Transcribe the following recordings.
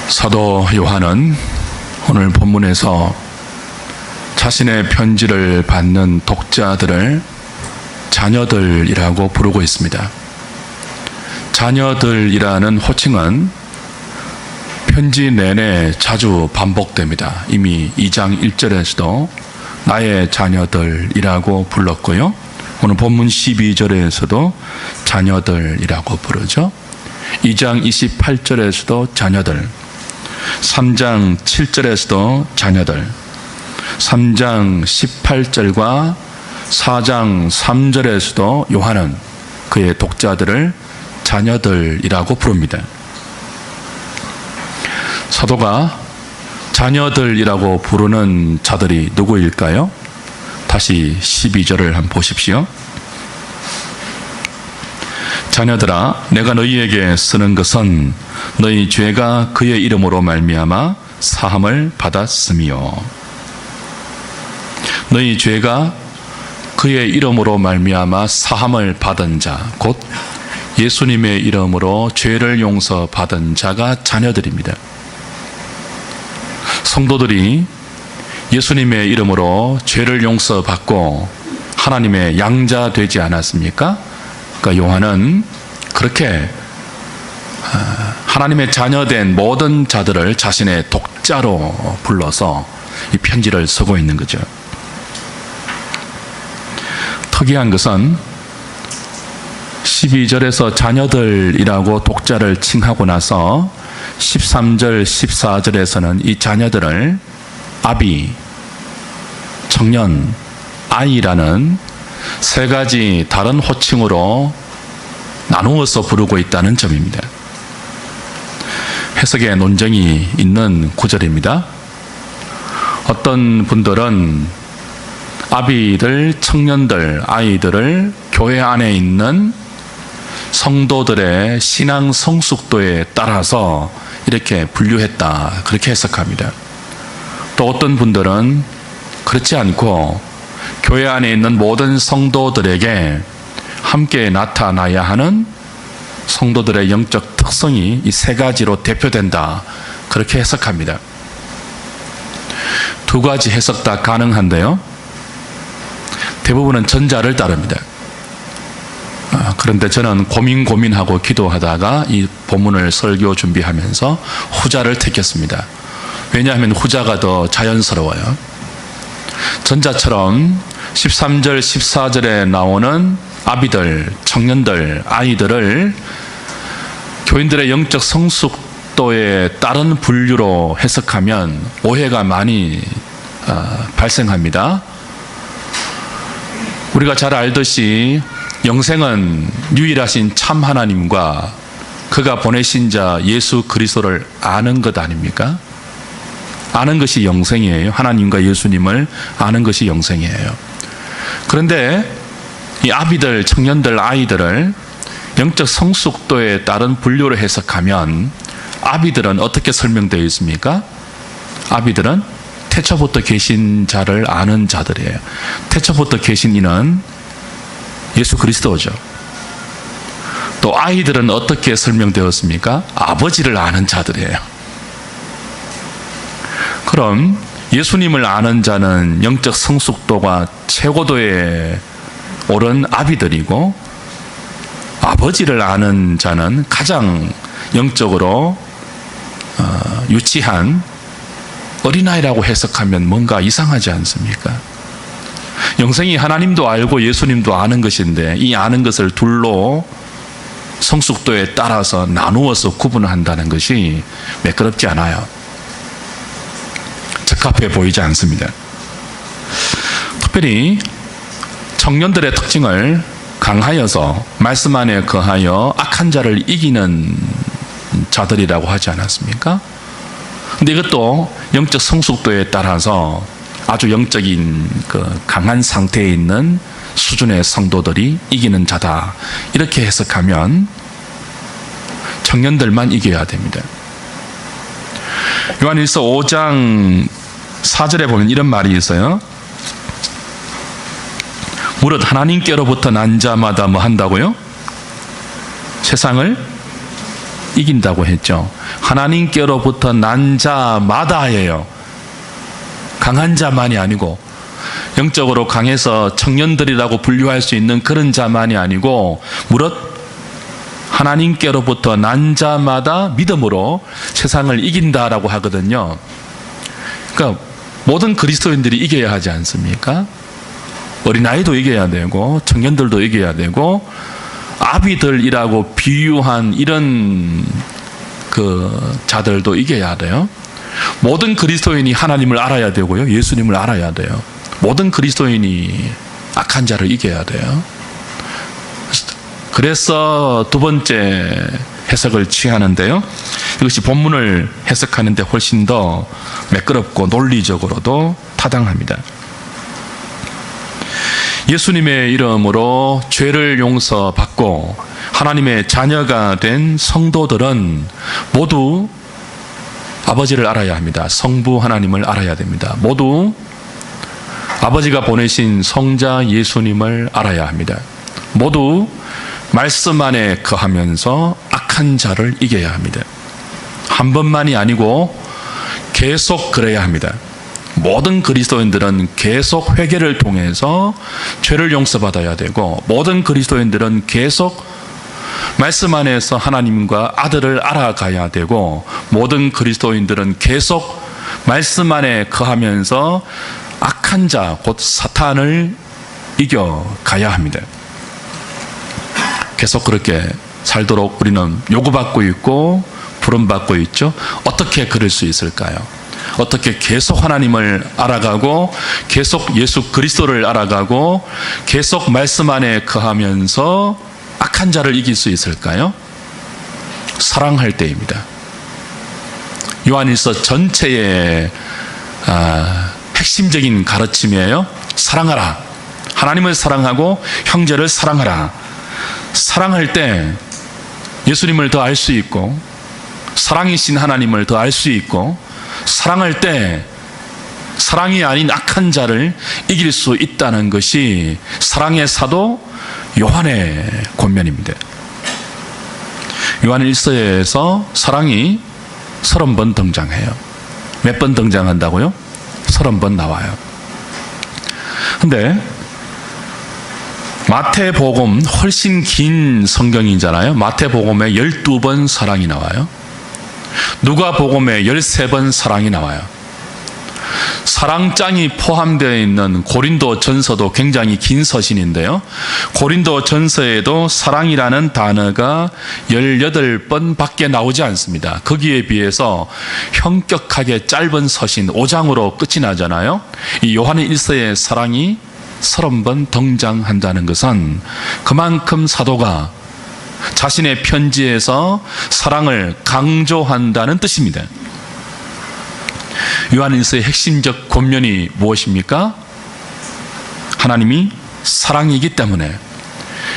사도 요한은 오늘 본문에서 자신의 편지를 받는 독자들을 자녀들이라고 부르고 있습니다. 자녀들이라는 호칭은 편지 내내 자주 반복됩니다. 이미 2장 1절에서도 나의 자녀들이라고 불렀고요. 오늘 본문 12절에서도 자녀들이라고 부르죠. 2장 28절에서도 자녀들, 3장 7절에서도 자녀들, 3장 18절과 4장 3절에서도 요한은 그의 독자들을 자녀들이라고 부릅니다. 사도가 자녀들이라고 부르는 자들이 누구일까요? 다시 12절을 한번 보십시오. 자녀들아, 내가 너희에게 쓰는 것은 너희 죄가 그의 이름으로 말미암아 사함을 받았음이요. 너희 죄가 그의 이름으로 말미암아 사함을 받은 자, 곧 예수님의 이름으로 죄를 용서받은 자가 자녀들입니다. 성도들이 예수님의 이름으로 죄를 용서받고 하나님의 양자 되지 않았습니까? 그러니까 요한은 그렇게 하나님의 자녀된 모든 자들을 자신의 독자로 불러서 이 편지를 쓰고 있는 거죠. 특이한 것은 12절에서 자녀들이라고 독자를 칭하고 나서 13절, 14절에서는 이 자녀들을 아비, 청년, 아이라는 세 가지 다른 호칭으로 나누어서 부르고 있다는 점입니다. 해석에 논쟁이 있는 구절입니다. 어떤 분들은 아비들, 청년들, 아이들을 교회 안에 있는 성도들의 신앙 성숙도에 따라서 이렇게 분류했다, 그렇게 해석합니다. 또 어떤 분들은 그렇지 않고 교회 안에 있는 모든 성도들에게 함께 나타나야 하는 성도들의 영적 특성이 이 세 가지로 대표된다, 그렇게 해석합니다. 두 가지 해석 다 가능한데요, 대부분은 전자를 따릅니다. 그런데 저는 고민하고 기도하다가 이 본문을 설교 준비하면서 후자를 택했습니다. 왜냐하면 후자가 더 자연스러워요. 전자처럼 13절, 14절에 나오는 아비들, 청년들, 아이들을 교인들의 영적 성숙도에 따른 분류로 해석하면 오해가 많이 발생합니다. 우리가 잘 알듯이 영생은 유일하신 참 하나님과 그가 보내신 자 예수 그리스도를 아는 것 아닙니까? 아는 것이 영생이에요. 하나님과 예수님을 아는 것이 영생이에요. 그런데 이 아비들, 청년들, 아이들을 영적 성숙도에 따른 분류로 해석하면 아비들은 어떻게 설명되어 있습니까? 아비들은 태초부터 계신 자를 아는 자들이에요. 태초부터 계신 이는 예수 그리스도죠. 또 아이들은 어떻게 설명되었습니까? 아버지를 아는 자들이에요. 그럼 예수님을 아는 자는 영적 성숙도가 최고도에 오른 아비들이고, 아버지를 아는 자는 가장 영적으로 유치한 어린아이라고 해석하면 뭔가 이상하지 않습니까? 영생이 하나님도 알고 예수님도 아는 것인데 이 아는 것을 둘로 성숙도에 따라서 나누어서 구분한다는 것이 매끄럽지 않아요. 적합해 보이지 않습니다. 특별히 청년들의 특징을 강하여서 말씀 안에 거하여 악한 자를 이기는 자들이라고 하지 않았습니까? 근데 이것도 영적 성숙도에 따라서 아주 영적인 그 강한 상태에 있는 수준의 성도들이 이기는 자다, 이렇게 해석하면 청년들만 이겨야 됩니다. 요한일서 5장 4절에 보면 이런 말이 있어요. 무릇 하나님께로부터 난 자마다 뭐 한다고요? 세상을 이긴다고 했죠. 하나님께로부터 난 자마다예요. 강한 자만이 아니고, 영적으로 강해서 청년들이라고 분류할 수 있는 그런 자만이 아니고, 무릇 하나님께로부터 난 자마다 믿음으로 세상을 이긴다라고 하거든요. 그러니까 모든 그리스도인들이 이겨야 하지 않습니까? 어린아이도 이겨야 되고 청년들도 이겨야 되고 아비들이라고 비유한 이런 그 자들도 이겨야 돼요. 모든 그리스도인이 하나님을 알아야 되고요. 예수님을 알아야 돼요. 모든 그리스도인이 악한 자를 이겨야 돼요. 그래서 두 번째 해석을 취하는데요. 이것이 본문을 해석하는데 훨씬 더 매끄럽고 논리적으로도 타당합니다. 예수님의 이름으로 죄를 용서받고 하나님의 자녀가 된 성도들은 모두 아버지를 알아야 합니다. 성부 하나님을 알아야 됩니다. 모두 아버지가 보내신 성자 예수님을 알아야 합니다. 모두 말씀 안에 거하면서 악한 자를 이겨야 합니다. 한 번만이 아니고 계속 그래야 합니다. 모든 그리스도인들은 계속 회개를 통해서 죄를 용서받아야 되고, 모든 그리스도인들은 계속 말씀 안에서 하나님과 아들을 알아가야 되고, 모든 그리스도인들은 계속 말씀 안에 거하면서 악한 자, 곧 사탄을 이겨가야 합니다. 계속 그렇게 살도록 우리는 요구받고 있고 부름받고 있죠. 어떻게 그럴 수 있을까요? 어떻게 계속 하나님을 알아가고 계속 예수 그리스도를 알아가고 계속 말씀 안에 거하면서 악한 자를 이길 수 있을까요? 사랑할 때입니다. 요한일서 전체의 핵심적인 가르침이에요. 사랑하라. 하나님을 사랑하고 형제를 사랑하라. 사랑할 때 예수님을 더 알 수 있고, 사랑이신 하나님을 더 알 수 있고, 사랑할 때 사랑이 아닌 악한 자를 이길 수 있다는 것이 사랑의 사도 요한의 권면입니다. 요한 1서에서 사랑이 30번 등장해요. 몇 번 등장한다고요? 30번 나와요. 근데 마태복음 훨씬 긴 성경이잖아요. 마태복음에 12번 사랑이 나와요. 누가복음에 13번 사랑이 나와요. 사랑장이 포함되어 있는 고린도전서도 굉장히 긴 서신인데요. 고린도전서에도 사랑이라는 단어가 18번 밖에 나오지 않습니다. 거기에 비해서 현격하게 짧은 서신 5장으로 끝이 나잖아요. 이 요한의 1서의 사랑이 30번 등장한다는 것은 그만큼 사도가 자신의 편지에서 사랑을 강조한다는 뜻입니다. 요한일서의 핵심적 권면이 무엇입니까? 하나님이 사랑이기 때문에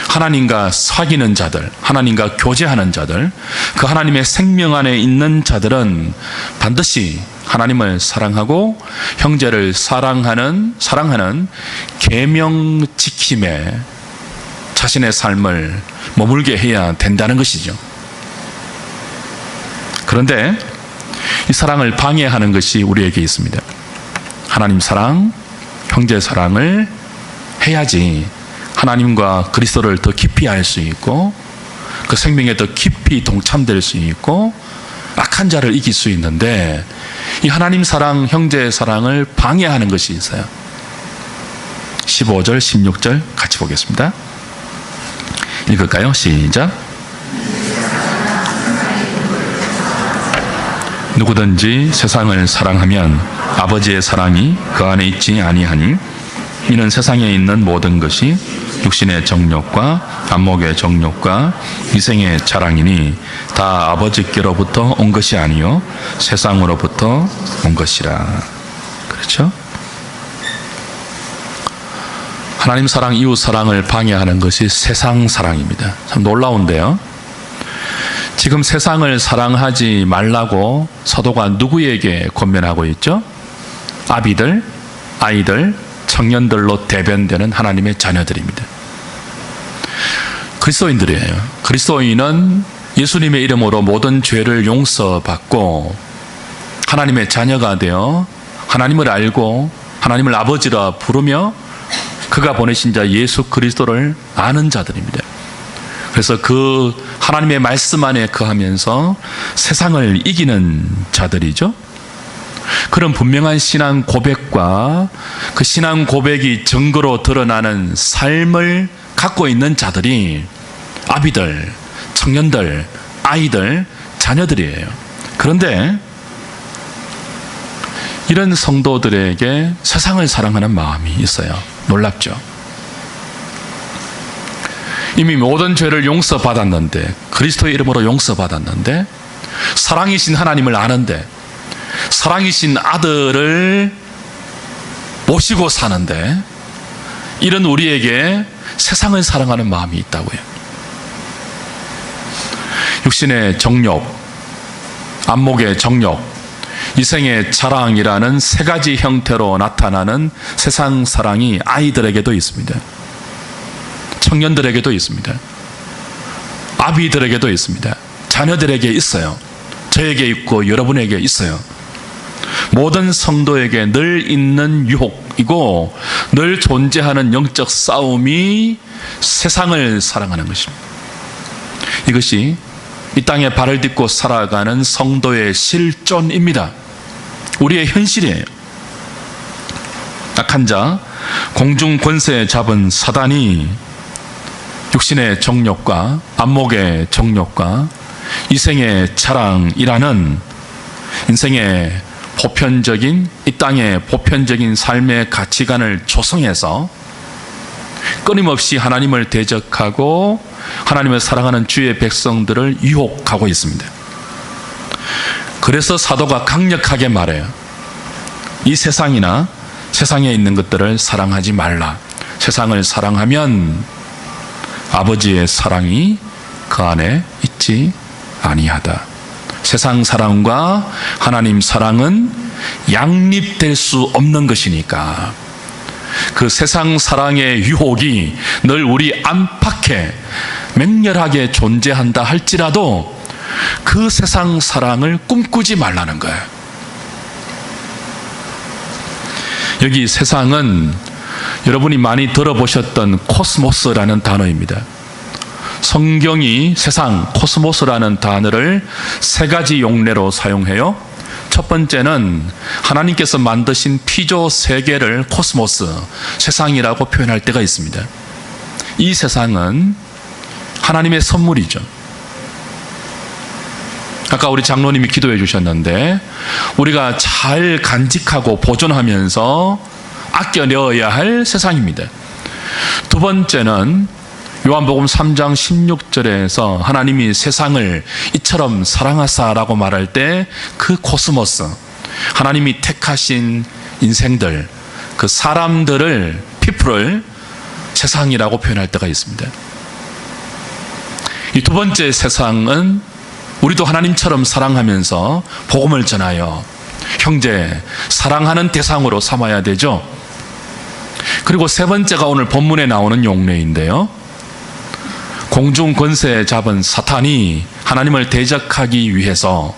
하나님과 사귀는 자들, 하나님과 교제하는 자들, 그 하나님의 생명 안에 있는 자들은 반드시 하나님을 사랑하고 형제를 사랑하는 계명 지킴에 자신의 삶을 머물게 해야 된다는 것이죠. 그런데 이 사랑을 방해하는 것이 우리에게 있습니다. 하나님 사랑, 형제 사랑을 해야지 하나님과 그리스도를 더 깊이 알 수 있고 그 생명에 더 깊이 동참될 수 있고 악한 자를 이길 수 있는데, 이 하나님 사랑, 형제 사랑을 방해하는 것이 있어요. 15절, 16절 같이 보겠습니다. 읽을까요? 시작. 누구든지 세상을 사랑하면 아버지의 사랑이 그 안에 있지 아니하니, 이는 세상에 있는 모든 것이 육신의 정욕과 안목의 정욕과 이생의 자랑이니 다 아버지께로부터 온 것이 아니요 세상으로부터 온 것이라. 그렇죠? 하나님 사랑, 이웃 사랑을 방해하는 것이 세상 사랑입니다. 참 놀라운데요. 지금 세상을 사랑하지 말라고 사도가 누구에게 권면하고 있죠? 아비들, 아이들, 청년들로 대변되는 하나님의 자녀들입니다. 그리스도인들이에요. 그리스도인은 예수님의 이름으로 모든 죄를 용서받고 하나님의 자녀가 되어 하나님을 알고 하나님을 아버지라 부르며 그가 보내신 자 예수 그리스도를 아는 자들입니다. 그래서 그 하나님의 말씀 안에 거하면서 세상을 이기는 자들이죠. 그런 분명한 신앙 고백과 그 신앙 고백이 증거로 드러나는 삶을 갖고 있는 자들이 아비들, 청년들, 아이들, 자녀들이에요. 그런데 이런 성도들에게 세상을 사랑하는 마음이 있어요. 놀랍죠? 이미 모든 죄를 용서받았는데, 그리스도의 이름으로 용서받았는데, 사랑이신 하나님을 아는데, 사랑이신 아들을 모시고 사는데, 이런 우리에게 세상을 사랑하는 마음이 있다고요. 육신의 정욕, 안목의 정욕, 이생의 자랑이라는 세 가지 형태로 나타나는 세상 사랑이 아이들에게도 있습니다. 청년들에게도 있습니다. 아비들에게도 있습니다. 자녀들에게 있어요. 저에게 있고 여러분에게 있어요. 모든 성도에게 늘 있는 유혹이고 늘 존재하는 영적 싸움이 세상을 사랑하는 것입니다. 이것이 이 땅에 발을 딛고 살아가는 성도의 실존입니다. 우리의 현실이에요. 악한 자, 공중 권세 잡은 사단이 육신의 정욕과 안목의 정욕과 이생의 자랑이라는 인생의 보편적인, 이 땅의 보편적인 삶의 가치관을 조성해서 끊임없이 하나님을 대적하고 하나님을 사랑하는 주의 백성들을 유혹하고 있습니다. 그래서 사도가 강력하게 말해요. 이 세상이나 세상에 있는 것들을 사랑하지 말라. 세상을 사랑하면 아버지의 사랑이 그 안에 있지 아니하다. 세상 사랑과 하나님 사랑은 양립될 수 없는 것이니까 그 세상 사랑의 유혹이 늘 우리 안팎에 맹렬하게 존재한다 할지라도 그 세상 사랑을 꿈꾸지 말라는 거예요. 여기 세상은 여러분이 많이 들어보셨던 코스모스라는 단어입니다. 성경이 세상, 코스모스라는 단어를 세 가지 용례로 사용해요. 첫 번째는 하나님께서 만드신 피조 세계를 코스모스, 세상이라고 표현할 때가 있습니다. 이 세상은 하나님의 선물이죠. 아까 우리 장로님이 기도해 주셨는데 우리가 잘 간직하고 보존하면서 아껴내어야 할 세상입니다. 두 번째는 요한복음 3장 16절에서 하나님이 세상을 이처럼 사랑하사라고 말할 때 그 코스모스, 하나님이 택하신 인생들, 그 사람들을, people을 세상이라고 표현할 때가 있습니다. 이 두 번째 세상은 우리도 하나님처럼 사랑하면서 복음을 전하여 형제, 사랑하는 대상으로 삼아야 되죠. 그리고 세 번째가 오늘 본문에 나오는 용례인데요. 공중 권세 잡은 사탄이 하나님을 대적하기 위해서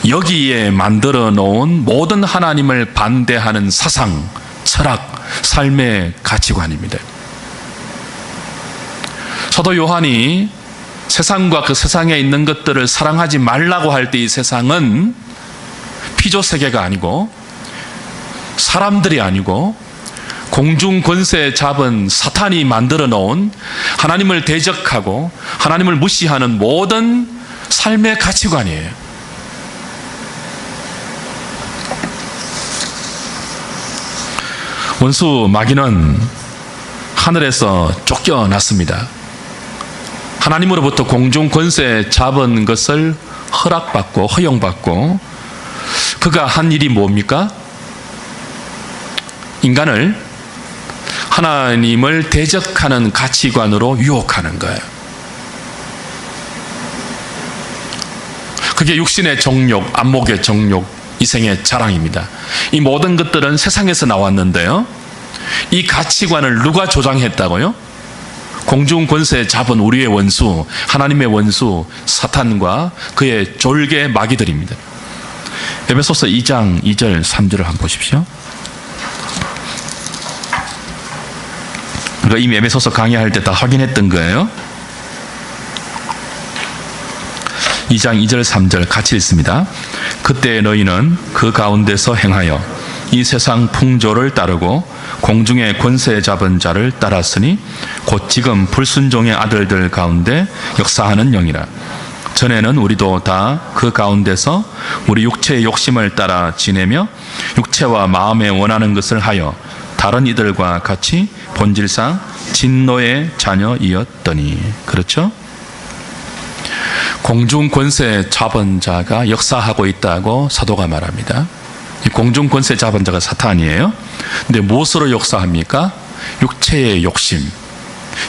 여기에 만들어 놓은 모든 하나님을 반대하는 사상, 철학, 삶의 가치관입니다. 사도 요한이 세상과 그 세상에 있는 것들을 사랑하지 말라고 할 때 이 세상은 피조 세계가 아니고 사람들이 아니고 공중 권세 잡은 사탄이 만들어 놓은 하나님을 대적하고 하나님을 무시하는 모든 삶의 가치관이에요. 원수 마귀는 하늘에서 쫓겨났습니다. 하나님으로부터 공중 권세 잡은 것을 허락받고 허용받고 그가 한 일이 뭡니까? 인간을 하나님을 대적하는 가치관으로 유혹하는 거예요. 그게 육신의 정욕, 안목의 정욕, 이생의 자랑입니다. 이 모든 것들은 세상에서 나왔는데요. 이 가치관을 누가 조장했다고요? 공중 권세 잡은 우리의 원수, 하나님의 원수 사탄과 그의 졸개 마귀들입니다. 에베소서 2장 2절 3절을 한번 보십시오. 이거 이미 에베소서 강의할 때 다 확인했던 거예요. 2장 2절 3절 같이 읽습니다. 그때 너희는 그 가운데서 행하여 이 세상 풍조를 따르고 공중의 권세 잡은 자를 따랐으니 곧 지금 불순종의 아들들 가운데 역사하는 영이라. 전에는 우리도 다 그 가운데서 우리 육체의 욕심을 따라 지내며 육체와 마음에 원하는 것을 하여 다른 이들과 같이 본질상 진노의 자녀이었더니. 그렇죠? 공중 권세 잡은 자가 역사하고 있다고 사도가 말합니다. 이 공중 권세 잡은 자가 사탄이에요. 근데 무엇으로 역사합니까? 육체의 욕심,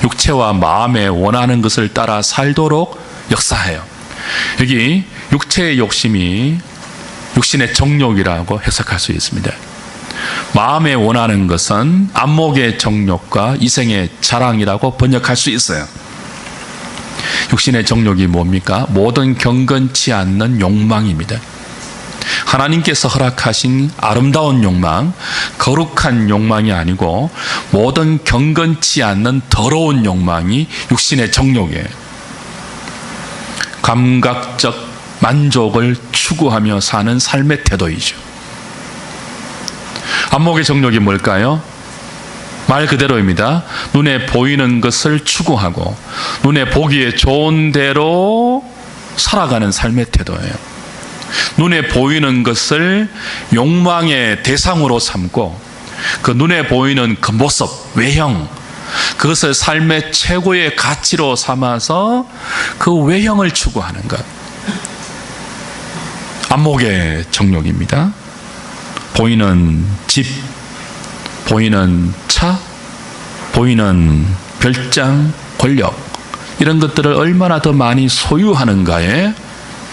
육체와 마음에 원하는 것을 따라 살도록 역사해요. 여기 육체의 욕심이 육신의 정욕이라고 해석할 수 있습니다. 마음에 원하는 것은 안목의 정욕과 이생의 자랑이라고 번역할 수 있어요. 육신의 정욕이 뭡니까? 모든 경건치 않는 욕망입니다. 하나님께서 허락하신 아름다운 욕망, 거룩한 욕망이 아니고 모든 경건치 않는 더러운 욕망이 육신의 정욕이에요. 감각적 만족을 추구하며 사는 삶의 태도이죠. 안목의 정욕이 뭘까요? 말 그대로입니다. 눈에 보이는 것을 추구하고 눈에 보기에 좋은 대로 살아가는 삶의 태도예요. 눈에 보이는 것을 욕망의 대상으로 삼고 그 눈에 보이는 그 모습, 외형, 그것을 삶의 최고의 가치로 삼아서 그 외형을 추구하는 것. 안목의 정욕입니다. 보이는 집, 보이는 차, 보이는 별장, 권력, 이런 것들을 얼마나 더 많이 소유하는가에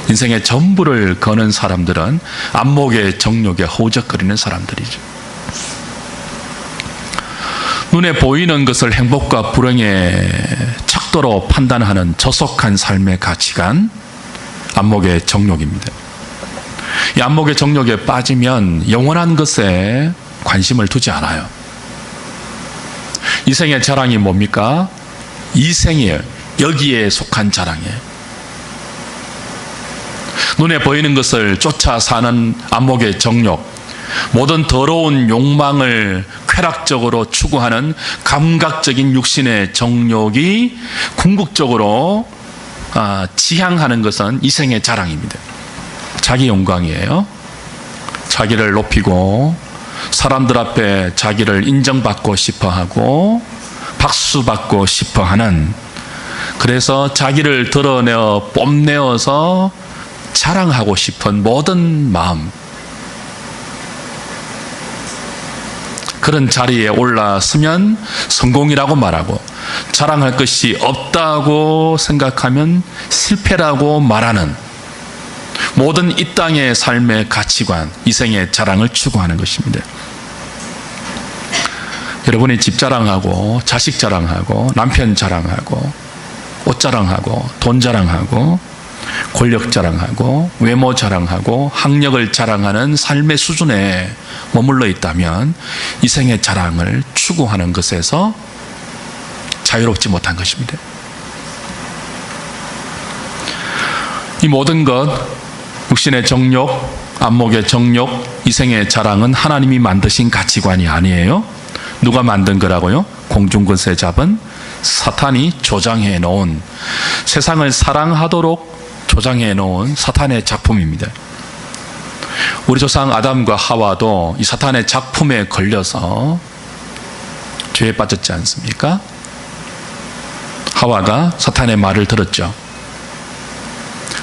인생의 전부를 거는 사람들은 안목의 정욕에 허우적거리는 사람들이죠. 눈에 보이는 것을 행복과 불행의 척도로 판단하는 저속한 삶의 가치관, 안목의 정욕입니다. 이 안목의 정욕에 빠지면 영원한 것에 관심을 두지 않아요. 이생의 자랑이 뭡니까? 이생이에요. 여기에 속한 자랑이에요. 눈에 보이는 것을 쫓아 사는 안목의 정욕, 모든 더러운 욕망을 쾌락적으로 추구하는 감각적인 육신의 정욕이 궁극적으로 지향하는 것은 이생의 자랑입니다. 자기 영광이에요. 자기를 높이고 사람들 앞에 자기를 인정받고 싶어하고 박수받고 싶어하는, 그래서 자기를 드러내어 뽐내어서 자랑하고 싶은 모든 마음, 그런 자리에 올라서면 성공이라고 말하고 자랑할 것이 없다고 생각하면 실패라고 말하는 모든 이 땅의 삶의 가치관, 이생의 자랑을 추구하는 것입니다. 여러분이 집 자랑하고 자식 자랑하고 남편 자랑하고 옷 자랑하고 돈 자랑하고 권력 자랑하고 외모 자랑하고 학력을 자랑하는 삶의 수준에 머물러 있다면 이생의 자랑을 추구하는 것에서 자유롭지 못한 것입니다. 이 모든 것, 육신의 정욕, 안목의 정욕, 이생의 자랑은 하나님이 만드신 가치관이 아니에요. 누가 만든 거라고요? 공중권세 잡은 사탄이 조장해 놓은, 세상을 사랑하도록 조장해 놓은 사탄의 작품입니다. 우리 조상 아담과 하와도 이 사탄의 작품에 걸려서 죄에 빠졌지 않습니까? 하와가 사탄의 말을 들었죠.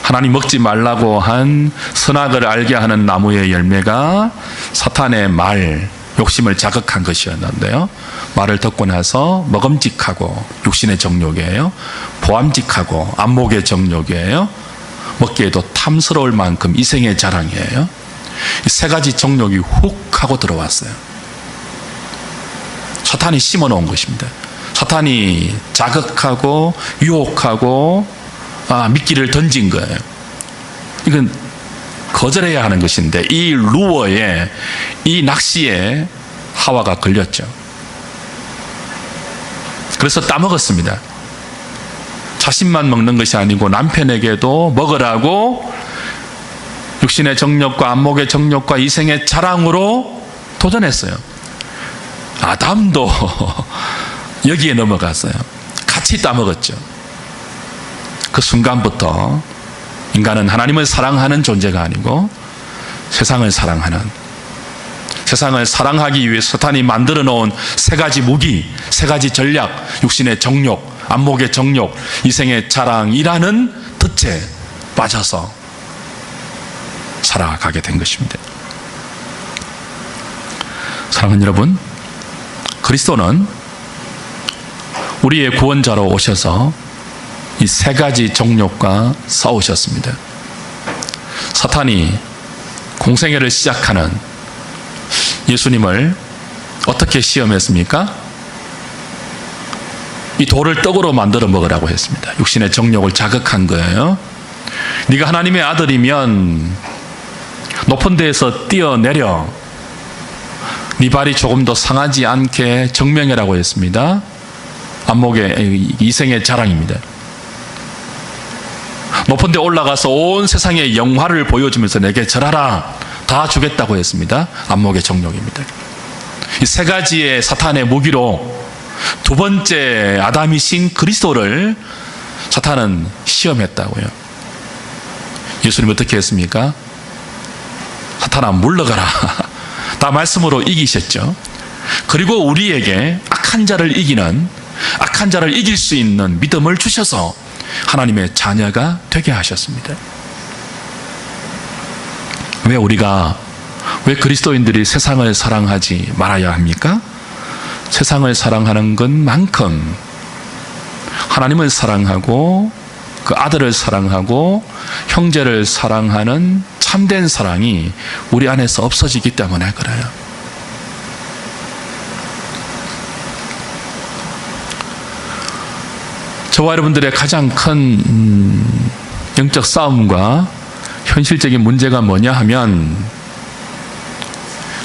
하나님 먹지 말라고 한 선악을 알게 하는 나무의 열매가 사탄의 말, 욕심을 자극한 것이었는데요. 말을 듣고 나서 먹음직하고 육신의 정욕이에요. 보암직하고 안목의 정욕이에요. 먹기에도 탐스러울 만큼 이생의 자랑이에요. 이 세 가지 정욕이 훅 하고 들어왔어요. 사탄이 심어놓은 것입니다. 사탄이 자극하고 유혹하고 미끼를 던진 거예요. 이건 거절해야 하는 것인데 이 루어에, 이 낚시에 하와가 걸렸죠. 그래서 따먹었습니다. 자신만 먹는 것이 아니고 남편에게도 먹으라고 육신의 정욕과 안목의 정욕과 이생의 자랑으로 도전했어요. 아담도 여기에 넘어갔어요. 같이 따먹었죠. 그 순간부터 인간은 하나님을 사랑하는 존재가 아니고 세상을 사랑하는, 세상을 사랑하기 위해 사탄이 만들어 놓은 세 가지 무기, 세 가지 전략, 육신의 정욕, 안목의 정욕, 이생의 자랑이라는 덫에 빠져서 살아가게 된 것입니다. 사랑하는 여러분, 그리스도는 우리의 구원자로 오셔서 이 세 가지 정욕과 싸우셨습니다. 사탄이 공생애를 시작하는 예수님을 어떻게 시험했습니까? 이 돌을 떡으로 만들어 먹으라고 했습니다. 육신의 정욕을 자극한 거예요. 네가 하나님의 아들이면 높은 데에서 뛰어내려 네 발이 조금 더 상하지 않게 정명해라고 했습니다. 안목의 이생의 자랑입니다. 높은 데 올라가서 온 세상의 영화를 보여주면서 내게 절하라, 다 주겠다고 했습니다. 안목의 정욕입니다. 이 세 가지의 사탄의 무기로 두 번째 아담이신 그리스도를 사탄은 시험했다고요. 예수님 어떻게 했습니까? 사탄아 물러가라, 다 말씀으로 이기셨죠. 그리고 우리에게 악한 자를 이길 수 있는 믿음을 주셔서 하나님의 자녀가 되게 하셨습니다. 왜 그리스도인들이 세상을 사랑하지 말아야 합니까? 세상을 사랑하는 것만큼 하나님을 사랑하고 그 아들을 사랑하고 형제를 사랑하는 참된 사랑이 우리 안에서 없어지기 때문에 그래요. 저와 여러분들의 가장 큰 영적 싸움과 현실적인 문제가 뭐냐 하면,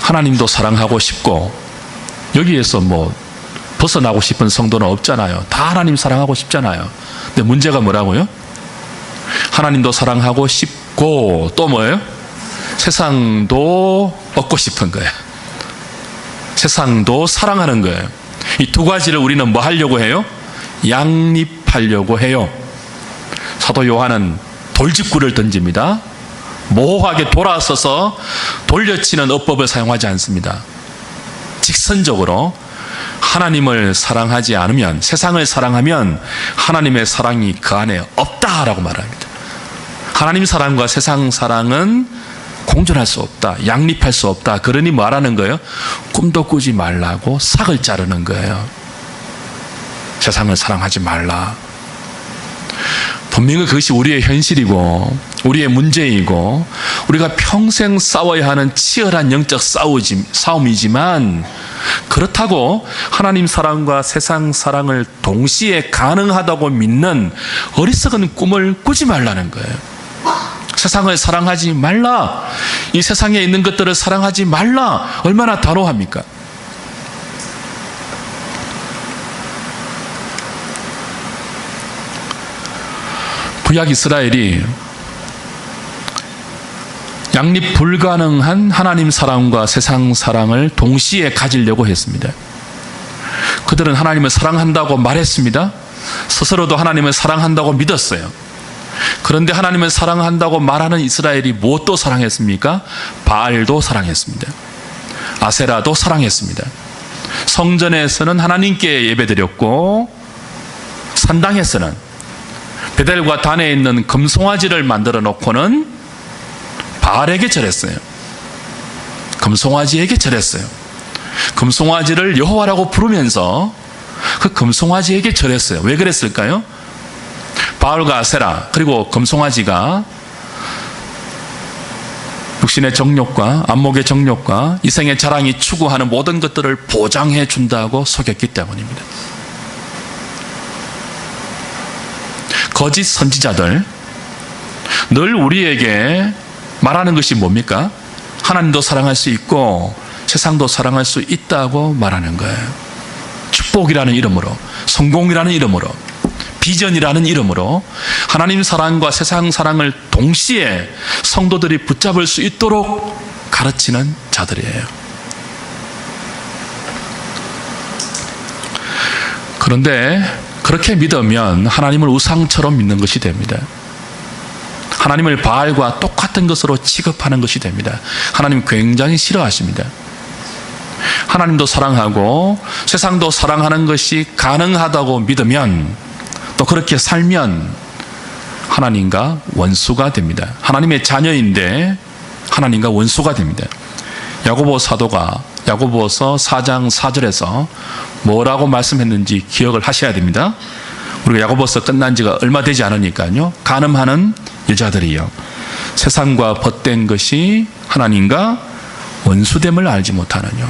하나님도 사랑하고 싶고 여기에서 벗어나고 싶은 성도는 없잖아요. 다 하나님 사랑하고 싶잖아요. 근데 문제가 뭐라고요? 하나님도 사랑하고 싶고 또 뭐예요? 세상도 얻고 싶은 거예요. 세상도 사랑하는 거예요. 이 두 가지를 우리는 뭐 하려고 해요? 양립하려고 해요. 사도 요한은 돌직구를 던집니다. 모호하게 돌아서서 돌려치는 어법을 사용하지 않습니다. 직선적으로 하나님을 사랑하지 않으면, 세상을 사랑하면 하나님의 사랑이 그 안에 없다라고 말합니다. 하나님 사랑과 세상 사랑은 공존할 수 없다, 양립할 수 없다. 그러니 뭐 하라는 거예요? 꿈도 꾸지 말라고 삭을 자르는 거예요. 세상을 사랑하지 말라. 분명히 그것이 우리의 현실이고 우리의 문제이고 우리가 평생 싸워야 하는 치열한 영적 싸움이지만, 그렇다고 하나님 사랑과 세상 사랑을 동시에 가능하다고 믿는 어리석은 꿈을 꾸지 말라는 거예요. 세상을 사랑하지 말라, 이 세상에 있는 것들을 사랑하지 말라, 얼마나 단호합니까? 구약 이스라엘이 양립 불가능한 하나님 사랑과 세상 사랑을 동시에 가지려고 했습니다. 그들은 하나님을 사랑한다고 말했습니다. 스스로도 하나님을 사랑한다고 믿었어요. 그런데 하나님을 사랑한다고 말하는 이스라엘이 무엇도 사랑했습니까? 바알도 사랑했습니다. 아세라도 사랑했습니다. 성전에서는 하나님께 예배드렸고, 산당에서는 베델과 단에 있는 금송아지를 만들어 놓고는 바알에게 절했어요. 금송아지에게 절했어요. 금송아지를 여호와라고 부르면서 그 금송아지에게 절했어요. 왜 그랬을까요? 바알과 아세라 그리고 금송아지가 육신의 정욕과 안목의 정욕과 이생의 자랑이 추구하는 모든 것들을 보장해 준다고 속였기 때문입니다. 거짓 선지자들, 늘 우리에게 말하는 것이 뭡니까? 하나님도 사랑할 수 있고 세상도 사랑할 수 있다고 말하는 거예요. 축복이라는 이름으로, 성공이라는 이름으로, 비전이라는 이름으로 하나님 사랑과 세상 사랑을 동시에 성도들이 붙잡을 수 있도록 가르치는 자들이에요. 그런데 그렇게 믿으면 하나님을 우상처럼 믿는 것이 됩니다. 하나님을 바알과 똑같은 것으로 취급하는 것이 됩니다. 하나님 굉장히 싫어하십니다. 하나님도 사랑하고 세상도 사랑하는 것이 가능하다고 믿으면, 또 그렇게 살면 하나님과 원수가 됩니다. 하나님의 자녀인데 하나님과 원수가 됩니다. 야고보 사도가 야고보서 4장 4절에서 뭐라고 말씀했는지 기억을 하셔야 됩니다. 우리가 야고보서 끝난 지가 얼마 되지 않으니까요. 간음하는 여자들이요, 세상과 벗된 것이 하나님과 원수됨을 알지 못하느뇨.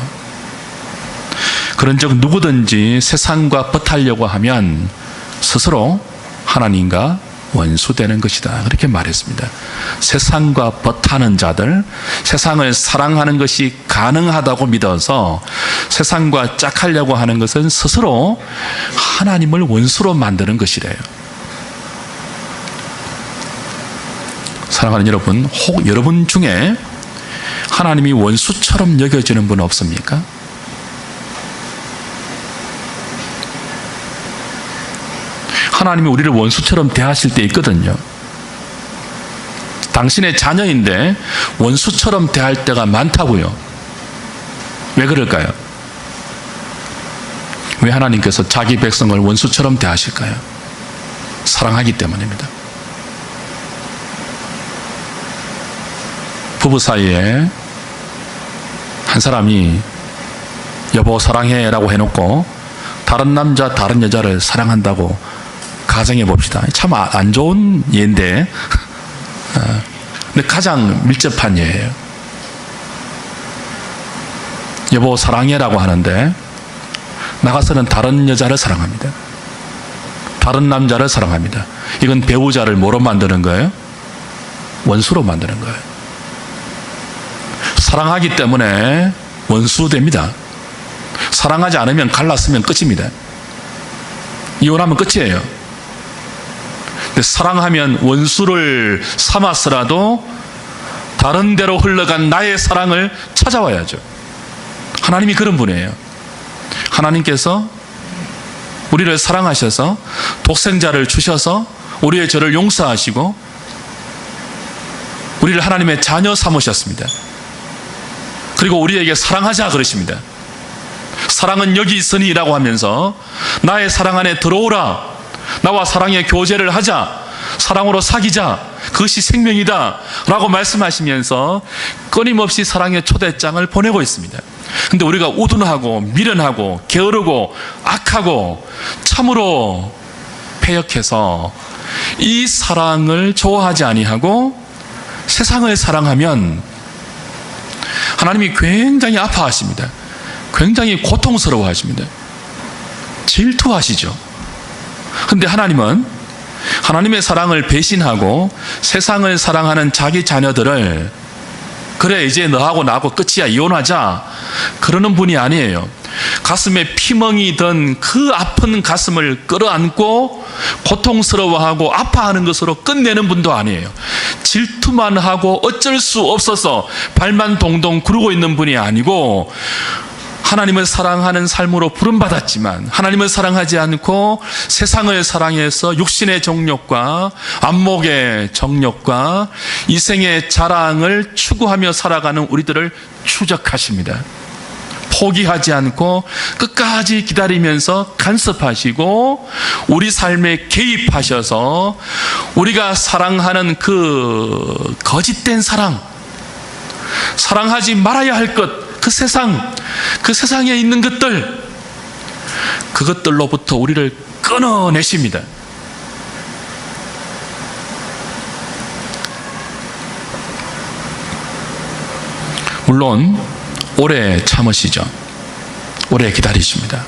그런즉 누구든지 세상과 벗하려고 하면 스스로 하나님과 원수되는 것이다, 그렇게 말했습니다. 세상과 벗하는 자들, 세상을 사랑하는 것이 가능하다고 믿어서 세상과 짝하려고 하는 것은 스스로 하나님을 원수로 만드는 것이래요. 사랑하는 여러분, 혹 여러분 중에 하나님이 원수처럼 여겨지는 분 없습니까? 하나님이 우리를 원수처럼 대하실 때 있거든요. 당신의 자녀인데 원수처럼 대할 때가 많다고요. 왜 그럴까요? 왜 하나님께서 자기 백성을 원수처럼 대하실까요? 사랑하기 때문입니다. 부부 사이에 한 사람이 여보 사랑해 라고 해놓고 다른 남자 다른 여자를 사랑한다고 가정해 봅시다. 참 안 좋은 예인데 근데 가장 밀접한 예예요. 여보 사랑해 라고 하는데 나가서는 다른 여자를 사랑합니다. 다른 남자를 사랑합니다. 이건 배우자를 뭐로 만드는 거예요? 원수로 만드는 거예요. 사랑하기 때문에 원수됩니다. 사랑하지 않으면 갈랐으면 끝입니다. 이혼하면 끝이에요. 근데 사랑하면 원수를 삼아서라도 다른 데로 흘러간 나의 사랑을 찾아와야죠. 하나님이 그런 분이에요. 하나님께서 우리를 사랑하셔서 독생자를 주셔서 우리의 죄를 용서하시고 우리를 하나님의 자녀 삼으셨습니다. 그리고 우리에게 사랑하자 그러십니다. 사랑은 여기 있으니 라고 하면서 나의 사랑 안에 들어오라, 나와 사랑의 교제를 하자, 사랑으로 사귀자, 그것이 생명이다 라고 말씀하시면서 끊임없이 사랑의 초대장을 보내고 있습니다. 근데 우리가 우둔하고 미련하고 게으르고 악하고 참으로 패역해서 이 사랑을 좋아하지 아니하고 세상을 사랑하면 하나님이 굉장히 아파하십니다. 굉장히 고통스러워하십니다. 질투하시죠. 그런데 하나님은 하나님의 사랑을 배신하고 세상을 사랑하는 자기 자녀들을 그래 이제 너하고 나하고 끝이야 이혼하자 그러는 분이 아니에요. 가슴에 피멍이 든 그 아픈 가슴을 끌어안고 고통스러워하고 아파하는 것으로 끝내는 분도 아니에요. 질투만 하고 어쩔 수 없어서 발만 동동 구르고 있는 분이 아니고 하나님을 사랑하는 삶으로 부름받았지만 하나님을 사랑하지 않고 세상을 사랑해서 육신의 정욕과 안목의 정욕과 이생의 자랑을 추구하며 살아가는 우리들을 추적하십니다. 포기하지 않고 끝까지 기다리면서 간섭하시고 우리 삶에 개입하셔서 우리가 사랑하는 그 거짓된 사랑, 사랑하지 말아야 할 것, 그 세상, 그 세상에 있는 것들, 그것들로부터 우리를 끊어내십니다. 물론 오래 참으시죠. 오래 기다리십니다.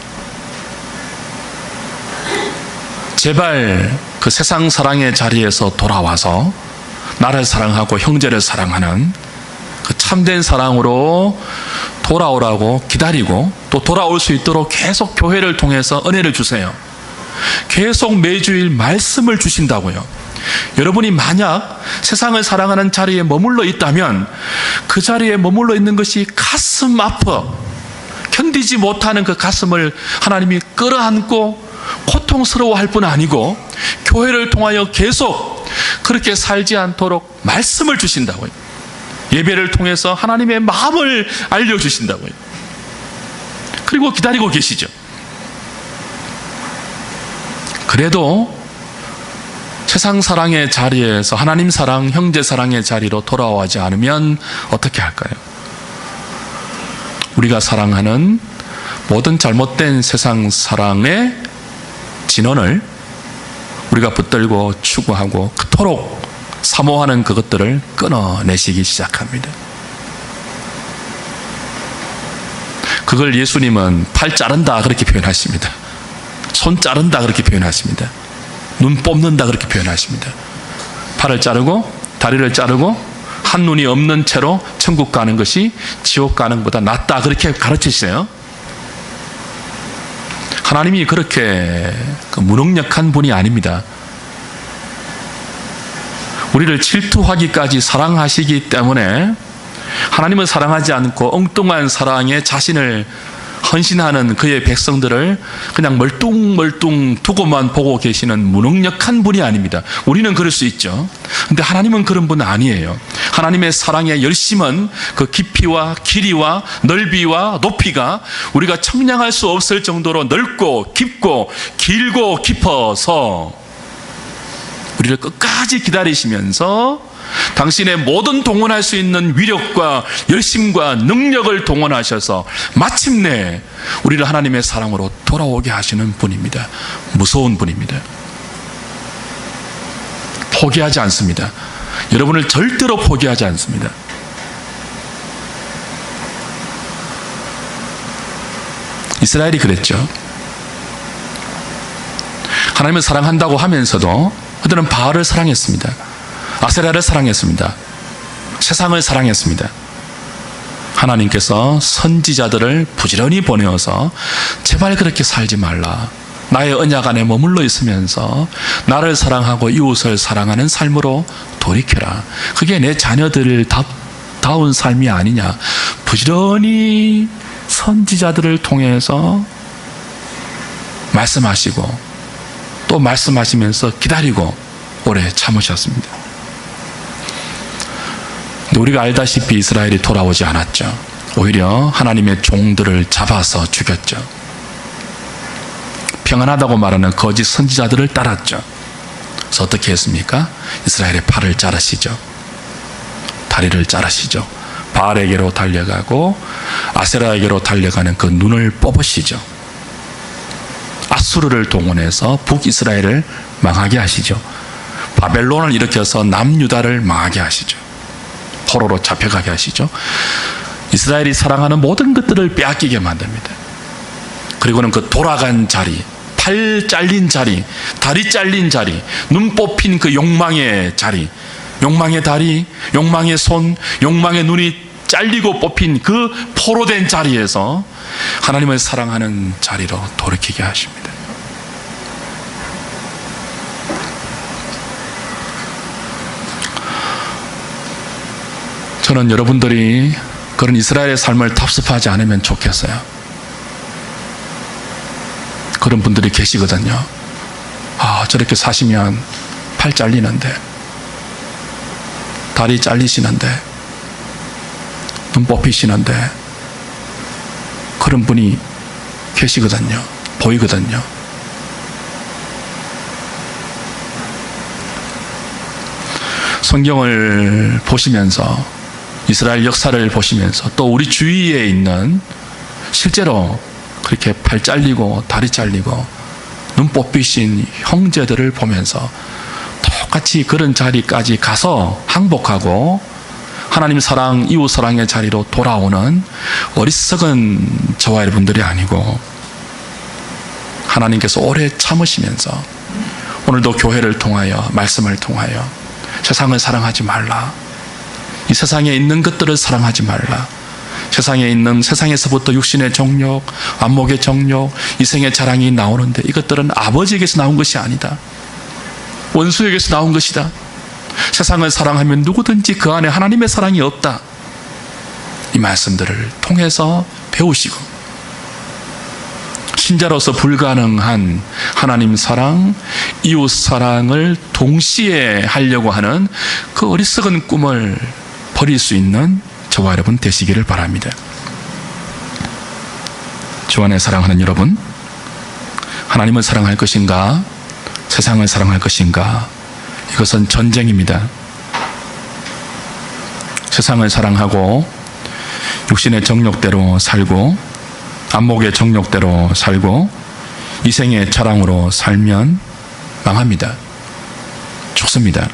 제발 그 세상 사랑의 자리에서 돌아와서 나를 사랑하고 형제를 사랑하는 그 참된 사랑으로 돌아오라고 기다리고 또 돌아올 수 있도록 계속 교회를 통해서 은혜를 주세요. 계속 매주일 말씀을 주신다고요. 여러분이 만약 세상을 사랑하는 자리에 머물러 있다면 그 자리에 머물러 있는 것이 가슴 아파 견디지 못하는 그 가슴을 하나님이 끌어안고 고통스러워할 뿐 아니고 교회를 통하여 계속 그렇게 살지 않도록 말씀을 주신다고요. 예배를 통해서 하나님의 마음을 알려주신다고요. 그리고 기다리고 계시죠. 그래도 세상 사랑의 자리에서 하나님 사랑, 형제 사랑의 자리로 돌아오지 않으면 어떻게 할까요? 우리가 사랑하는 모든 잘못된 세상 사랑의 진원을 우리가 붙들고 추구하고 그토록 사모하는 그것들을 끊어내시기 시작합니다. 그걸 예수님은 팔 자른다 그렇게 표현하십니다. 손 자른다 그렇게 표현하십니다. 눈 뽑는다 그렇게 표현하십니다. 팔을 자르고 다리를 자르고 한 눈이 없는 채로 천국 가는 것이 지옥 가는 것보다 낫다 그렇게 가르치세요. 하나님이 그렇게 무능력한 분이 아닙니다. 우리를 질투하기까지 사랑하시기 때문에 하나님을 사랑하지 않고 엉뚱한 사랑에 자신을 헌신하는 그의 백성들을 그냥 멀뚱멀뚱 두고만 보고 계시는 무능력한 분이 아닙니다. 우리는 그럴 수 있죠. 근데 하나님은 그런 분 아니에요. 하나님의 사랑의 열심은 그 깊이와 길이와 넓이와 높이가 우리가 청량할 수 없을 정도로 넓고 깊고 길고 깊어서 우리를 끝까지 기다리시면서 당신의 모든 동원할 수 있는 위력과 열심과 능력을 동원하셔서 마침내 우리를 하나님의 사랑으로 돌아오게 하시는 분입니다. 무서운 분입니다. 포기하지 않습니다. 여러분을 절대로 포기하지 않습니다. 이스라엘이 그랬죠. 하나님을 사랑한다고 하면서도 그들은 바알을 사랑했습니다. 아세라를 사랑했습니다. 세상을 사랑했습니다. 하나님께서 선지자들을 부지런히 보내어서 제발 그렇게 살지 말라. 나의 언약 안에 머물러 있으면서 나를 사랑하고 이웃을 사랑하는 삶으로 돌이켜라. 그게 내 자녀들을 다운 삶이 아니냐. 부지런히 선지자들을 통해서 말씀하시고 또 말씀하시면서 기다리고 오래 참으셨습니다. 근데 우리가 알다시피 이스라엘이 돌아오지 않았죠. 오히려 하나님의 종들을 잡아서 죽였죠. 평안하다고 말하는 거짓 선지자들을 따랐죠. 그래서 어떻게 했습니까? 이스라엘의 팔을 자르시죠. 다리를 자르시죠. 바알에게로 달려가고 아세라에게로 달려가는 그 눈을 뽑으시죠. 아수르를 동원해서 북이스라엘을 망하게 하시죠. 바벨론을 일으켜서 남유다를 망하게 하시죠. 포로로 잡혀가게 하시죠. 이스라엘이 사랑하는 모든 것들을 빼앗기게 만듭니다. 그리고는 그 돌아간 자리, 팔 잘린 자리, 다리 잘린 자리, 눈 뽑힌 그 욕망의 자리, 욕망의 다리, 욕망의 손, 욕망의 눈이 잘리고 뽑힌 그 포로된 자리에서 하나님을 사랑하는 자리로 돌이키게 하십니다. 저는 여러분들이 그런 이스라엘의 삶을 답습하지 않으면 좋겠어요. 그런 분들이 계시거든요. 아, 저렇게 사시면 팔 잘리는데, 다리 잘리시는데, 눈 뽑히시는데, 그런 분이 계시거든요. 보이거든요. 성경을 보시면서 이스라엘 역사를 보시면서 또 우리 주위에 있는 실제로 그렇게 팔 잘리고 다리 잘리고 눈 뽑히신 형제들을 보면서 똑같이 그런 자리까지 가서 항복하고 하나님 사랑, 이웃 사랑의 자리로 돌아오는 어리석은 저와 여러분들이 아니고 하나님께서 오래 참으시면서 오늘도 교회를 통하여, 말씀을 통하여 세상을 사랑하지 말라. 이 세상에 있는 것들을 사랑하지 말라. 세상에 있는, 세상에서부터 육신의 정욕, 안목의 정욕, 이생의 자랑이 나오는데 이것들은 아버지에게서 나온 것이 아니다. 원수에게서 나온 것이다. 세상을 사랑하면 누구든지 그 안에 하나님의 사랑이 없다. 이 말씀들을 통해서 배우시고, 신자로서 불가능한 하나님 사랑, 이웃 사랑을 동시에 하려고 하는 그 어리석은 꿈을 버릴 수 있는 저와 여러분 되시기를 바랍니다. 주 안에 사랑하는 여러분, 하나님을 사랑할 것인가, 세상을 사랑할 것인가, 이것은 전쟁입니다. 세상을 사랑하고 육신의 정욕대로 살고 안목의 정욕대로 살고 이생의 자랑으로 살면 망합니다. 죽습니다.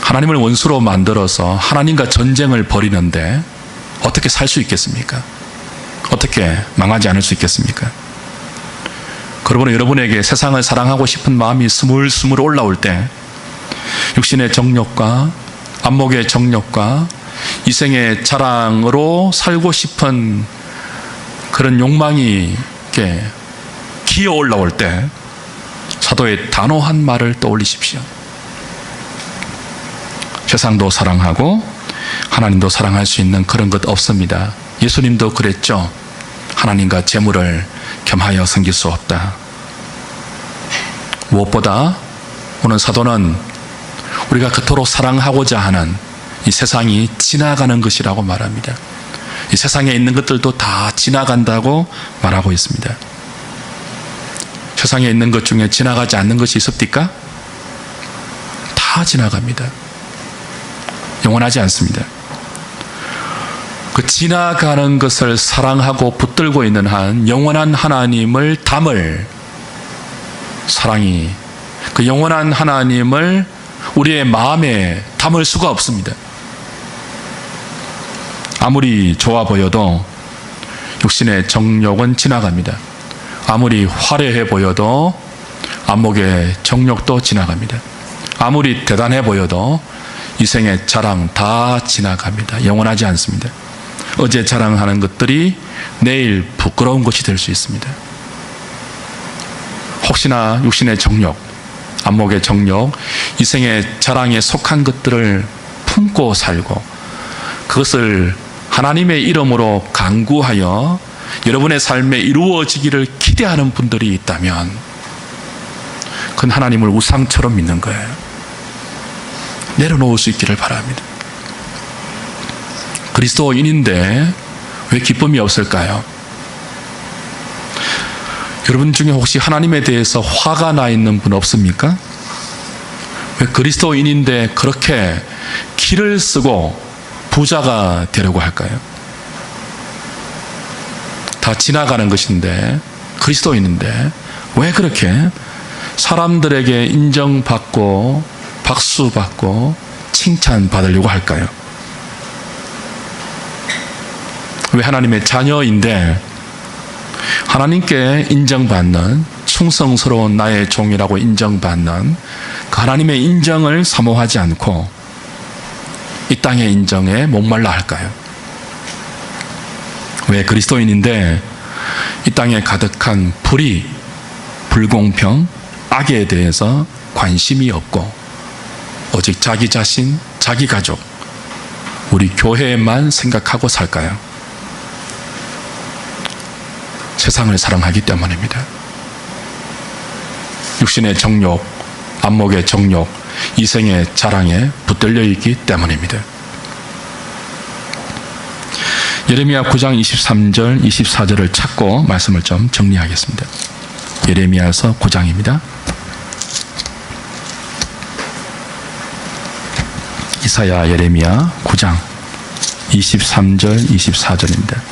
하나님을 원수로 만들어서 하나님과 전쟁을 벌이는데 어떻게 살 수 있겠습니까? 어떻게 망하지 않을 수 있겠습니까? 그러므로 여러분에게 세상을 사랑하고 싶은 마음이 스물스물 올라올 때 육신의 정욕과 안목의 정욕과 이생의 자랑으로 살고 싶은 그런 욕망이 이렇게 기어 올라올 때 사도의 단호한 말을 떠올리십시오. 세상도 사랑하고 하나님도 사랑할 수 있는 그런 것 없습니다. 예수님도 그랬죠. 하나님과 재물을 겸하여 섬길 수 없다. 무엇보다 오늘 사도는 우리가 그토록 사랑하고자 하는 이 세상이 지나가는 것이라고 말합니다. 이 세상에 있는 것들도 다 지나간다고 말하고 있습니다. 세상에 있는 것 중에 지나가지 않는 것이 있습니까? 다 지나갑니다. 영원하지 않습니다. 그 지나가는 것을 사랑하고 붙들고 있는 한 영원한 하나님을 담을 사랑이, 그 영원한 하나님을 우리의 마음에 담을 수가 없습니다. 아무리 좋아 보여도 육신의 정욕은 지나갑니다. 아무리 화려해 보여도 안목의 정욕도 지나갑니다. 아무리 대단해 보여도 이생의 자랑 다 지나갑니다. 영원하지 않습니다. 어제 자랑하는 것들이 내일 부끄러운 것이 될 수 있습니다. 혹시나 육신의 정욕, 안목의 정욕, 이생의 자랑에 속한 것들을 품고 살고 그것을 하나님의 이름으로 간구하여 여러분의 삶에 이루어지기를 기대하는 분들이 있다면 그건 하나님을 우상처럼 믿는 거예요. 내려놓을 수 있기를 바랍니다. 그리스도인인데 왜 기쁨이 없을까요? 여러분 중에 혹시 하나님에 대해서 화가 나 있는 분 없습니까? 왜 그리스도인인데 그렇게 기를 쓰고 부자가 되려고 할까요? 다 지나가는 것인데, 그리스도인인데 왜 그렇게 사람들에게 인정받고 박수받고 칭찬받으려고 할까요? 왜 하나님의 자녀인데 하나님께 인정받는, 충성스러운 나의 종이라고 인정받는 그 하나님의 인정을 사모하지 않고 이 땅의 인정에 목말라 할까요? 왜 그리스도인인데 이 땅에 가득한 불의, 불공평, 악에 대해서 관심이 없고 오직 자기 자신, 자기 가족, 우리 교회만 생각하고 살까요? 세상을 사랑하기 때문입니다. 육신의 정욕, 안목의 정욕, 이생의 자랑에 붙들려 있기 때문입니다. 예레미야 9장 23절, 24절을 찾고 말씀을 좀 정리하겠습니다. 예레미야서 9장입니다. 이사야, 예레미야 9장 23절, 24절입니다.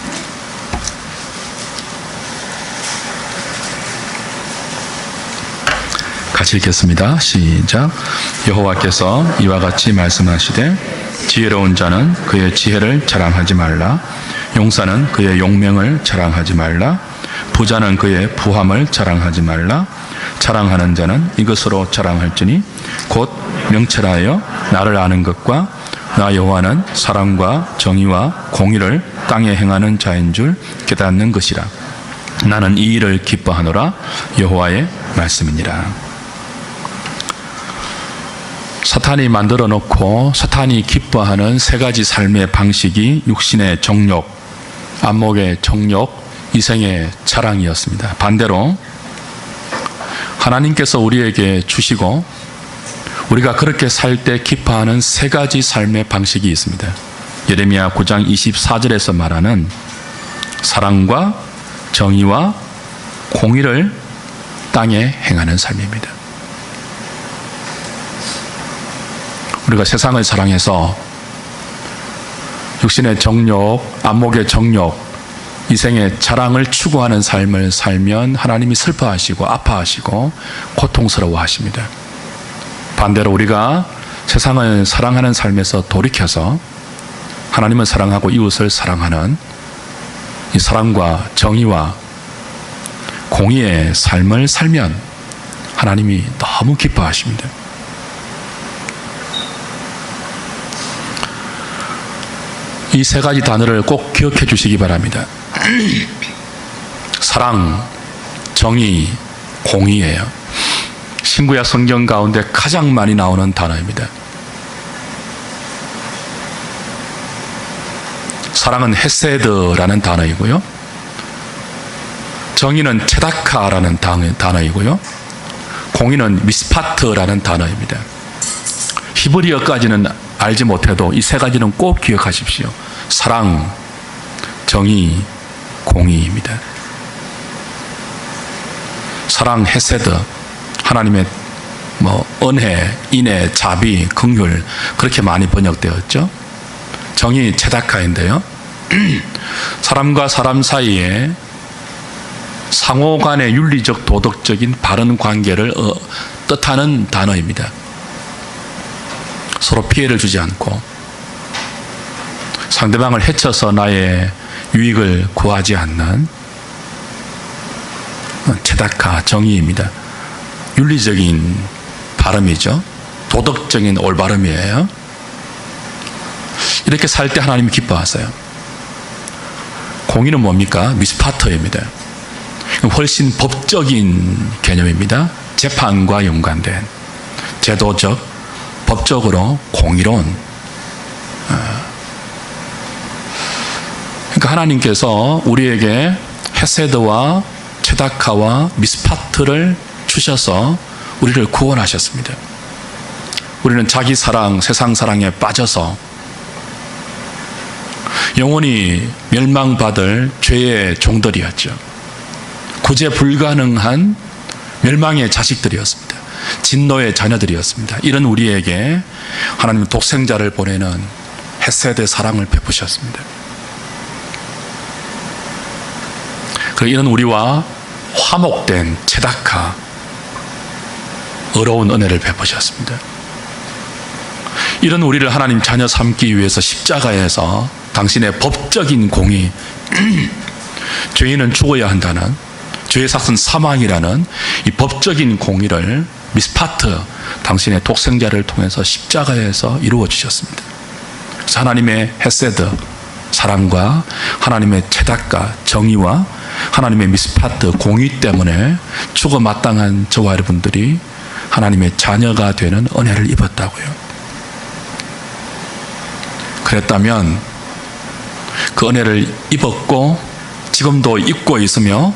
같이 읽겠습니다. 시작. 여호와께서 이와 같이 말씀하시되 지혜로운 자는 그의 지혜를 자랑하지 말라. 용사는 그의 용명을 자랑하지 말라. 부자는 그의 부함을 자랑하지 말라. 자랑하는 자는 이것으로 자랑할지니 곧 명철하여 나를 아는 것과 나 여호와는 사랑과 정의와 공의를 땅에 행하는 자인 줄 깨닫는 것이라. 나는 이 일을 기뻐하노라. 여호와의 말씀이니라. 사탄이 만들어 놓고 사탄이 기뻐하는 세 가지 삶의 방식이 육신의 정욕, 안목의 정욕, 이생의 자랑이었습니다. 반대로 하나님께서 우리에게 주시고 우리가 그렇게 살 때 기뻐하는 세 가지 삶의 방식이 있습니다. 예레미야 9장 24절에서 말하는 사랑과 정의와 공의를 땅에 행하는 삶입니다. 우리가 세상을 사랑해서 육신의 정욕, 안목의 정욕, 이생의 자랑을 추구하는 삶을 살면 하나님이 슬퍼하시고 아파하시고 고통스러워하십니다. 반대로 우리가 세상을 사랑하는 삶에서 돌이켜서 하나님을 사랑하고 이웃을 사랑하는 이 사랑과 정의와 공의의 삶을 살면 하나님이 너무 기뻐하십니다. 이 세 가지 단어를 꼭 기억해 주시기 바랍니다. 사랑, 정의, 공의예요. 신구약 성경 가운데 가장 많이 나오는 단어입니다. 사랑은 헤세드라는 단어이고요. 정의는 체다카라는 단어이고요. 공의는 미스파트라는 단어입니다. 히브리어까지는 알지 못해도 이 세 가지는 꼭 기억하십시오. 사랑, 정의, 공의입니다. 사랑, 헤세드, 하나님의 은혜, 인애, 자비, 긍휼 그렇게 많이 번역되었죠. 정의, 체다카인데요. 사람과 사람 사이에 상호 간의 윤리적 도덕적인 바른 관계를 뜻하는 단어입니다. 서로 피해를 주지 않고 상대방을 해쳐서 나의 유익을 구하지 않는 체다카, 정의입니다. 윤리적인 발음이죠. 도덕적인 올바름이에요. 이렇게 살 때 하나님이 기뻐하세요. 공의는 뭡니까? 미스파트입니다. 훨씬 법적인 개념입니다. 재판과 연관된 제도적, 법적으로 공의로운. 그러니까 하나님께서 우리에게 헤세드와 체다카와 미스파트를 주셔서 우리를 구원하셨습니다. 우리는 자기 사랑, 세상 사랑에 빠져서 영원히 멸망받을 죄의 종들이었죠. 구제 불가능한 멸망의 자식들이었습니다. 진노의 자녀들이었습니다. 이런 우리에게 하나님은 독생자를 보내는 헤세드 사랑을 베푸셨습니다. 이런 우리와 화목된 체다카, 의로운 은혜를 베푸셨습니다. 이런 우리를 하나님 자녀 삼기 위해서 십자가에서 당신의 법적인 공의, 죄인은 죽어야 한다는, 죄의 삭은 사망이라는 이 법적인 공의를 미스파트, 당신의 독생자를 통해서 십자가에서 이루어 주셨습니다. 그래서 하나님의 헤세드, 사랑과 하나님의 체다카, 정의와 하나님의 미스파트, 공의 때문에 죽어 마땅한 저와 여러분들이 하나님의 자녀가 되는 은혜를 입었다고요. 그랬다면 그 은혜를 입었고 지금도 입고 있으며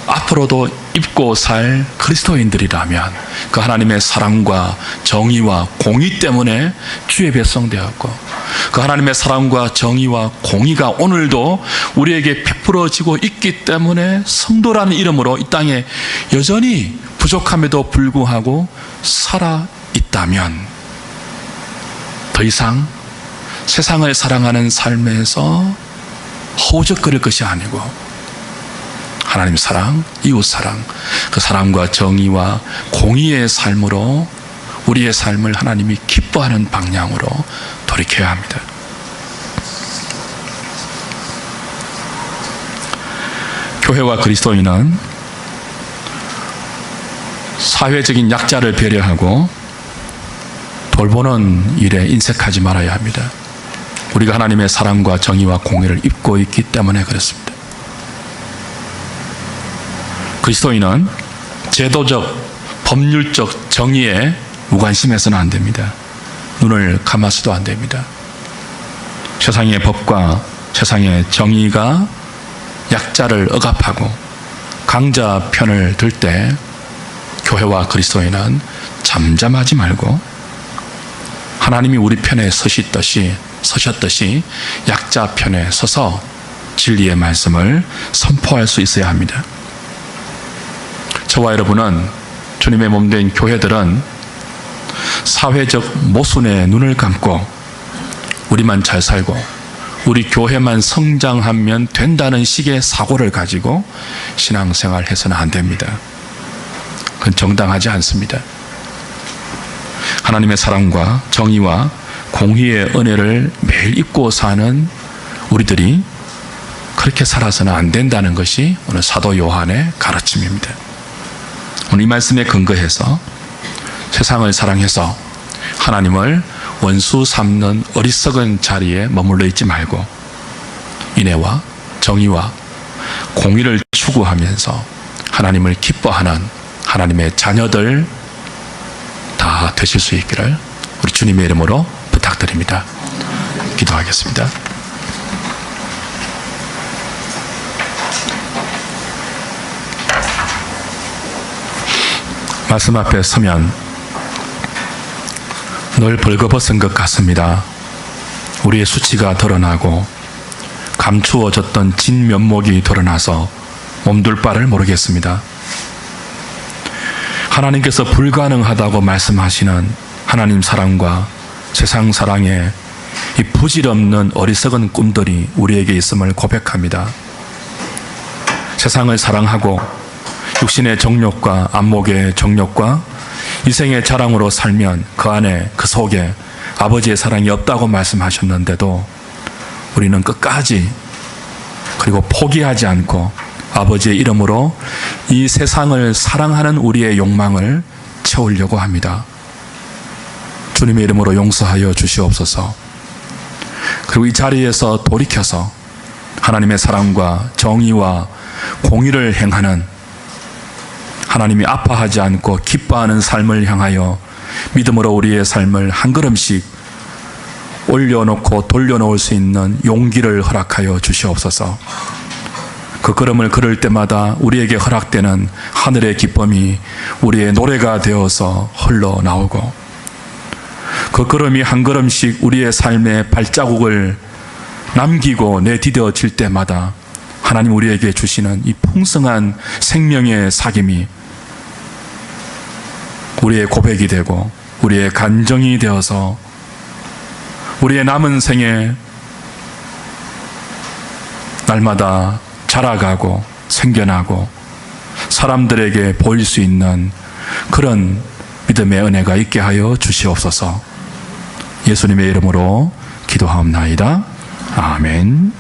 앞으로도 입고 살 그리스도인들이라면 그 하나님의 사랑과 정의와 공의 때문에 주의 백성 되었고 그 하나님의 사랑과 정의와 공의가 오늘도 우리에게 베풀어지고 있기 때문에 성도라는 이름으로 이 땅에 여전히 부족함에도 불구하고 살아있다면 더 이상 세상을 사랑하는 삶에서 허우적거릴 것이 아니고 하나님 사랑, 이웃 사랑, 그 사랑과 정의와 공의의 삶으로 우리의 삶을 하나님이 기뻐하는 방향으로 돌이켜야 합니다. 교회와 그리스도인은 사회적인 약자를 배려하고 돌보는 일에 인색하지 말아야 합니다. 우리가 하나님의 사랑과 정의와 공의를 입고 있기 때문에 그렇습니다. 그리스도인은 제도적, 법률적 정의에 무관심해서는 안 됩니다. 눈을 감아서도 안 됩니다. 세상의 법과 세상의 정의가 약자를 억압하고 강자 편을 들 때 교회와 그리스도인은 잠잠하지 말고 하나님이 우리 편에 서셨듯이 약자 편에 서서 진리의 말씀을 선포할 수 있어야 합니다. 저와 여러분은 주님의 몸된 교회들은 사회적 모순에 눈을 감고 우리만 잘 살고 우리 교회만 성장하면 된다는 식의 사고를 가지고 신앙생활을 해서는 안 됩니다. 그건 정당하지 않습니다. 하나님의 사랑과 정의와 공의의 은혜를 매일 입고 사는 우리들이 그렇게 살아서는 안 된다는 것이 오늘 사도 요한의 가르침입니다. 오늘 이 말씀에 근거해서 세상을 사랑해서 하나님을 원수 삼는 어리석은 자리에 머물러 있지 말고 인애와 정의와 공의를 추구하면서 하나님을 기뻐하는 하나님의 자녀들 다 되실 수 있기를 우리 주님의 이름으로 부탁드립니다. 기도하겠습니다. 말씀 앞에 서면 늘 벌거벗은 것 같습니다. 우리의 수치가 드러나고 감추어졌던 진면목이 드러나서 몸둘 바를 모르겠습니다. 하나님께서 불가능하다고 말씀하시는 하나님 사랑과 세상 사랑에 이 부질없는 어리석은 꿈들이 우리에게 있음을 고백합니다. 세상을 사랑하고 육신의 정욕과 안목의 정욕과 이생의 자랑으로 살면 그 안에 그 속에 아버지의 사랑이 없다고 말씀하셨는데도 우리는 끝까지 그리고 포기하지 않고 아버지의 이름으로 이 세상을 사랑하는 우리의 욕망을 채우려고 합니다. 주님의 이름으로 용서하여 주시옵소서. 그리고 이 자리에서 돌이켜서 하나님의 사랑과 정의와 공의를 행하는 하나님이 아파하지 않고 기뻐하는 삶을 향하여 믿음으로 우리의 삶을 한 걸음씩 올려놓고 돌려놓을 수 있는 용기를 허락하여 주시옵소서. 그 걸음을 걸을 때마다 우리에게 허락되는 하늘의 기쁨이 우리의 노래가 되어서 흘러나오고 그 걸음이 한 걸음씩 우리의 삶의 발자국을 남기고 내디뎌질 때마다 하나님 우리에게 주시는 이 풍성한 생명의 사귐이 우리의 고백이 되고 우리의 간정이 되어서 우리의 남은 생에 날마다 자라가고 생겨나고 사람들에게 보일 수 있는 그런 믿음의 은혜가 있게 하여 주시옵소서. 예수님의 이름으로 기도하옵나이다. 아멘.